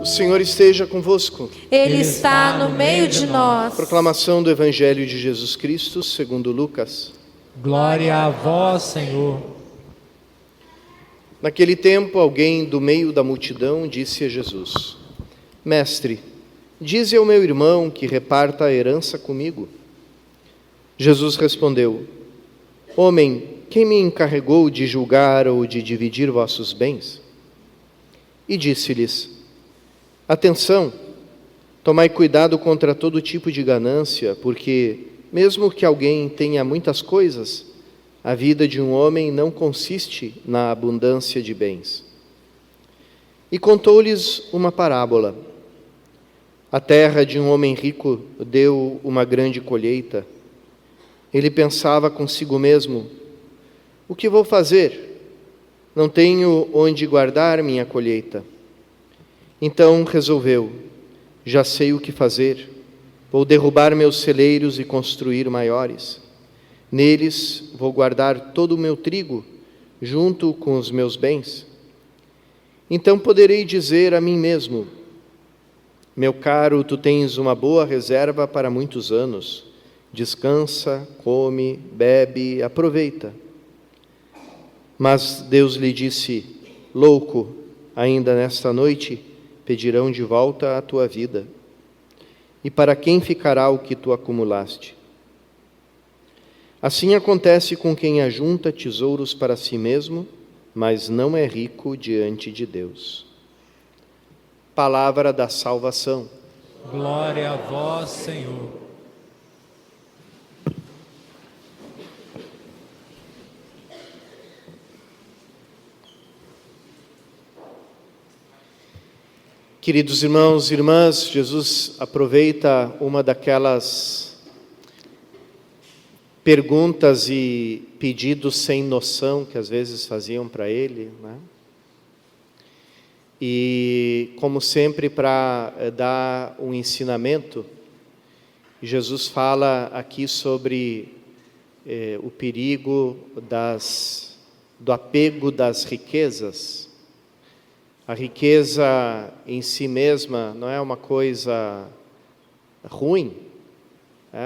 O Senhor esteja convosco. Ele está no meio de nós. Proclamação do Evangelho de Jesus Cristo, segundo Lucas. Glória a vós, Senhor. Naquele tempo, alguém do meio da multidão disse a Jesus: Mestre, dize ao meu irmão que reparta a herança comigo. Jesus respondeu: Homem, quem me encarregou de julgar ou de dividir vossos bens? E disse-lhes: Atenção, tomai cuidado contra todo tipo de ganância, porque, mesmo que alguém tenha muitas coisas, a vida de um homem não consiste na abundância de bens. E contou-lhes uma parábola. A terra de um homem rico deu uma grande colheita. Ele pensava consigo mesmo: o que vou fazer? Não tenho onde guardar minha colheita. Então resolveu: já sei o que fazer. Vou derrubar meus celeiros e construir maiores. Neles vou guardar todo o meu trigo, junto com os meus bens. Então poderei dizer a mim mesmo: meu caro, tu tens uma boa reserva para muitos anos. Descansa, come, bebe, aproveita. Mas Deus lhe disse: louco, ainda nesta noite pedirão de volta a tua vida. E para quem ficará o que tu acumulaste? Assim acontece com quem ajunta tesouros para si mesmo, mas não é rico diante de Deus. Palavra da salvação. Glória a vós, Senhor. Queridos irmãos e irmãs, Jesus aproveita uma daquelas perguntas e pedidos sem noção que às vezes faziam para ele, né? E, como sempre, para dar um ensinamento, Jesus fala aqui sobre o perigo do apego das riquezas. A riqueza em si mesma não é uma coisa ruim.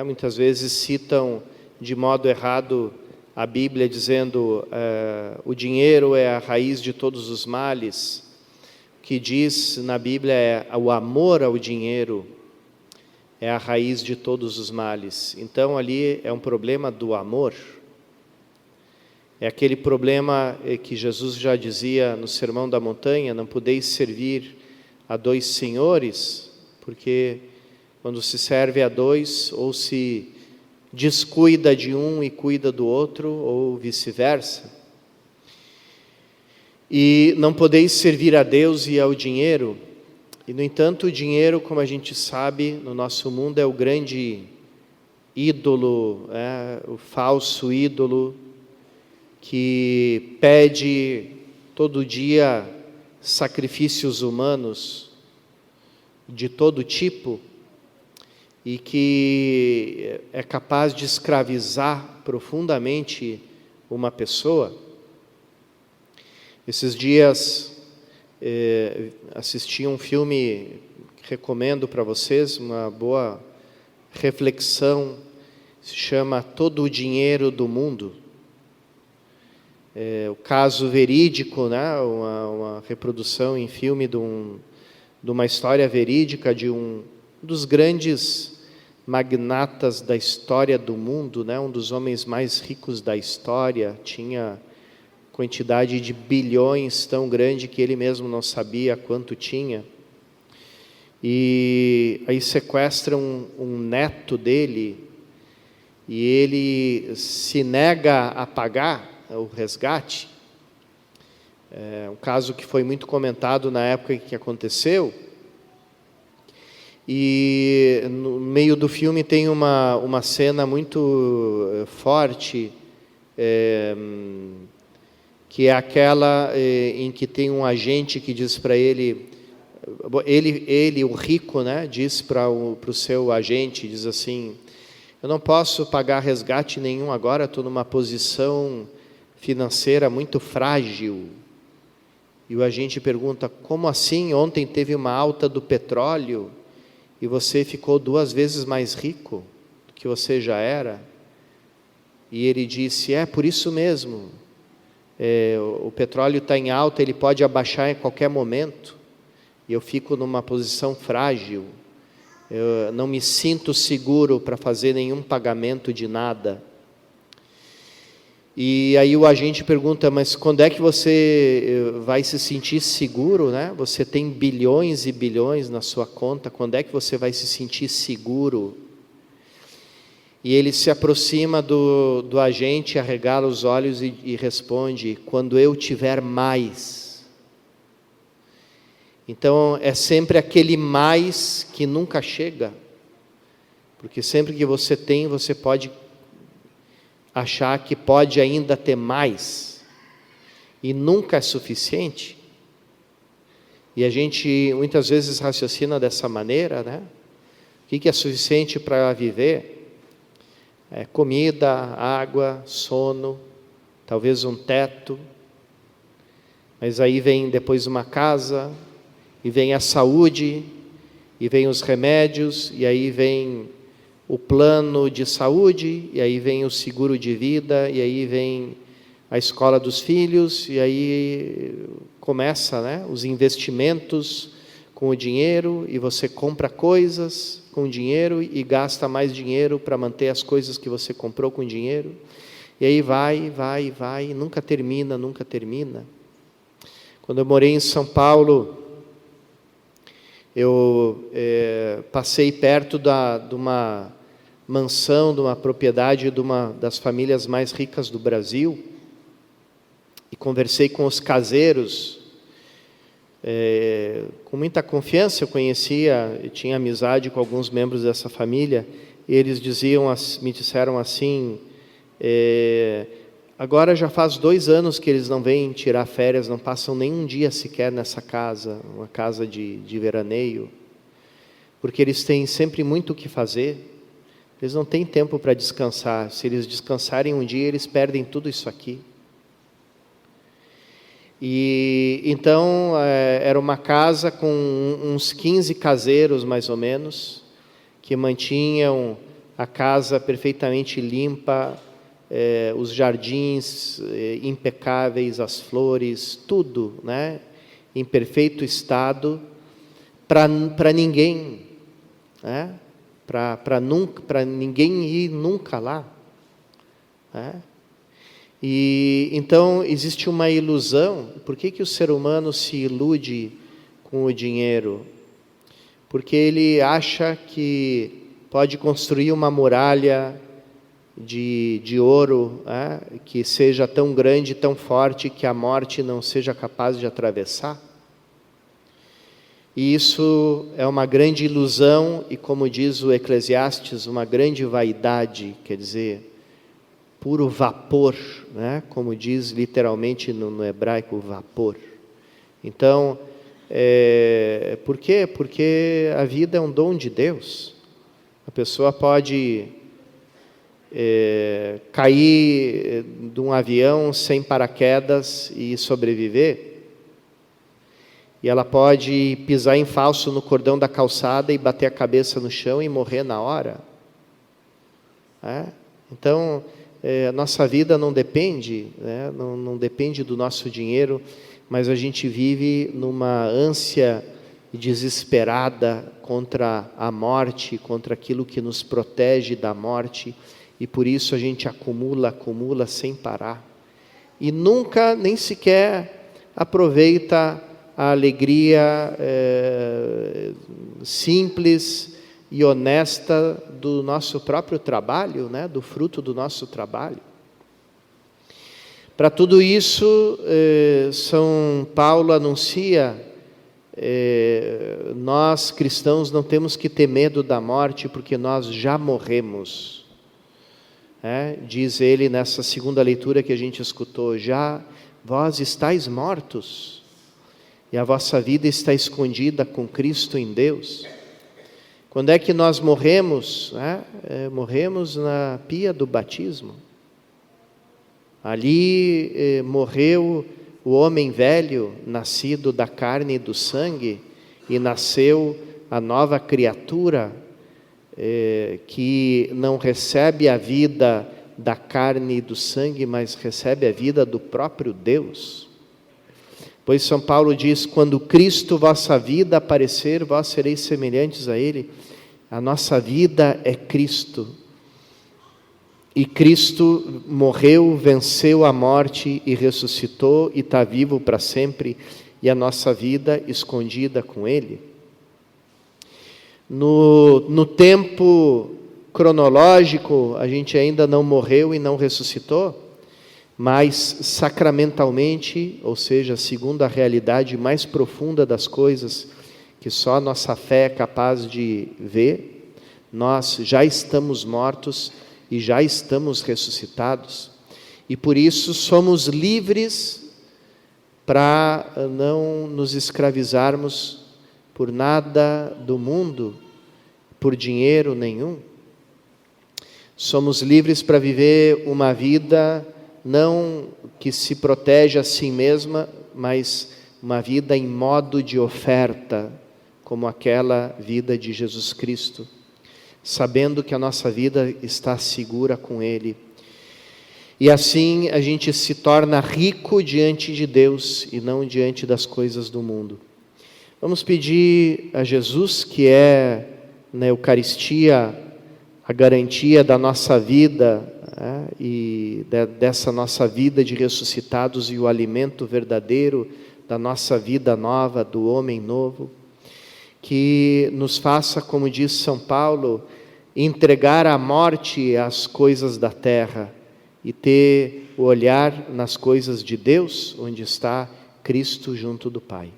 Muitas vezes citam de modo errado a Bíblia dizendo o dinheiro é a raiz de todos os males. O que diz na Bíblia é o amor ao dinheiro é a raiz de todos os males. Então ali é um problema do amor. É aquele problema que Jesus já dizia no Sermão da Montanha: não podeis servir a dois senhores, porque quando se serve a dois, ou se descuida de um e cuida do outro, ou vice-versa. E não podeis servir a Deus e ao dinheiro. E, no entanto, o dinheiro, como a gente sabe, no nosso mundo é o grande ídolo, o falso ídolo, que pede todo dia sacrifícios humanos de todo tipo e que é capaz de escravizar profundamente uma pessoa. Esses dias assisti um filme que recomendo para vocês, uma boa reflexão, se chama Todo o Dinheiro do Mundo. O caso verídico, né? Uma reprodução em filme de uma história verídica de um dos grandes magnatas da história do mundo, né? Um dos homens mais ricos da história, tinha quantidade de bilhões tão grande que ele mesmo não sabia quanto tinha. E aí sequestram um neto dele e ele se nega a pagar o resgate. É um caso que foi muito comentado na época em que aconteceu. E no meio do filme tem uma cena muito forte, que é aquela em que tem um agente que diz para ele, o rico, né, diz para o seu agente, diz assim: eu não posso pagar resgate nenhum agora, estou numa posição financeira muito frágil. E o agente pergunta: como assim? Ontem teve uma alta do petróleo e você ficou 2 vezes mais rico do que você já era? E ele disse: por isso mesmo. O petróleo está em alta, ele pode abaixar em qualquer momento. E eu fico numa posição frágil. Eu não me sinto seguro para fazer nenhum pagamento de nada. E aí o agente pergunta: mas quando é que você vai se sentir seguro, né? Você tem bilhões e bilhões na sua conta, quando é que você vai se sentir seguro? E ele se aproxima do agente, arregala os olhos e responde: quando eu tiver mais. Então é sempre aquele mais que nunca chega, porque sempre que você tem, você pode achar que pode ainda ter mais, e nunca é suficiente. E a gente muitas vezes raciocina dessa maneira, né? O que é suficiente para viver? Comida, água, sono, talvez um teto, mas aí vem depois uma casa, e vem a saúde, e vem os remédios, e aí vem o plano de saúde, e aí vem o seguro de vida, e aí vem a escola dos filhos, e aí começa, né, os investimentos com o dinheiro, e você compra coisas com dinheiro e gasta mais dinheiro para manter as coisas que você comprou com dinheiro, e aí vai, nunca termina, nunca termina. Quando eu morei em São Paulo, eu passei perto de uma mansão, de uma propriedade de uma das famílias mais ricas do Brasil, e conversei com os caseiros. Com muita confiança, eu tinha amizade com alguns membros dessa família, e eles me disseram assim: agora já faz 2 anos que eles não vêm tirar férias, não passam nem um dia sequer nessa casa, uma casa de veraneio, porque eles têm sempre muito o que fazer, eles não têm tempo para descansar. Se eles descansarem um dia, eles perdem tudo isso aqui. E então era uma casa com uns 15 caseiros mais ou menos, que mantinham a casa perfeitamente limpa, os jardins impecáveis, as flores, tudo, né, em perfeito estado, para ninguém, né, para ninguém ir nunca lá, né? E então existe uma ilusão. Por que o ser humano se ilude com o dinheiro? Porque ele acha que pode construir uma muralha de ouro, né, que seja tão grande, tão forte, que a morte não seja capaz de atravessar. E isso é uma grande ilusão, e como diz o Eclesiastes, uma grande vaidade, quer dizer, puro vapor, né? Como diz literalmente no hebraico, vapor. Então, por quê? Porque a vida é um dom de Deus. A pessoa pode cair de um avião sem paraquedas e sobreviver, e ela pode pisar em falso no cordão da calçada e bater a cabeça no chão e morrer na hora. Então, a nossa vida não depende, né, não depende do nosso dinheiro, mas a gente vive numa ânsia desesperada contra a morte, contra aquilo que nos protege da morte, e por isso a gente acumula sem parar, e nunca, nem sequer aproveita a alegria simples e honesta do nosso próprio trabalho, né, do fruto do nosso trabalho. Para tudo isso, São Paulo anuncia: nós cristãos não temos que ter medo da morte, porque nós já morremos. Diz ele nessa segunda leitura que a gente escutou: já vós estáis mortos, e a vossa vida está escondida com Cristo em Deus. Quando é que nós morremos? Morremos na pia do batismo. Ali morreu o homem velho, nascido da carne e do sangue, e nasceu a nova criatura, que não recebe a vida da carne e do sangue, mas recebe a vida do próprio Deus. Pois São Paulo diz: quando Cristo, vossa vida, aparecer, vós sereis semelhantes a Ele. A nossa vida é Cristo. E Cristo morreu, venceu a morte e ressuscitou e está vivo para sempre. E a nossa vida escondida com Ele. No tempo cronológico, a gente ainda não morreu e não ressuscitou, mas sacramentalmente, ou seja, segundo a realidade mais profunda das coisas, que só a nossa fé é capaz de ver, nós já estamos mortos e já estamos ressuscitados, e por isso somos livres para não nos escravizarmos por nada do mundo, por dinheiro nenhum. Somos livres para viver uma vida não que se protege a si mesma, mas uma vida em modo de oferta, como aquela vida de Jesus Cristo, sabendo que a nossa vida está segura com Ele. E assim a gente se torna rico diante de Deus e não diante das coisas do mundo. Vamos pedir a Jesus, que é na Eucaristia a garantia da nossa vida, e dessa nossa vida de ressuscitados e o alimento verdadeiro da nossa vida nova, do homem novo, que nos faça, como diz São Paulo, entregar à morte as coisas da terra e ter o olhar nas coisas de Deus, onde está Cristo junto do Pai.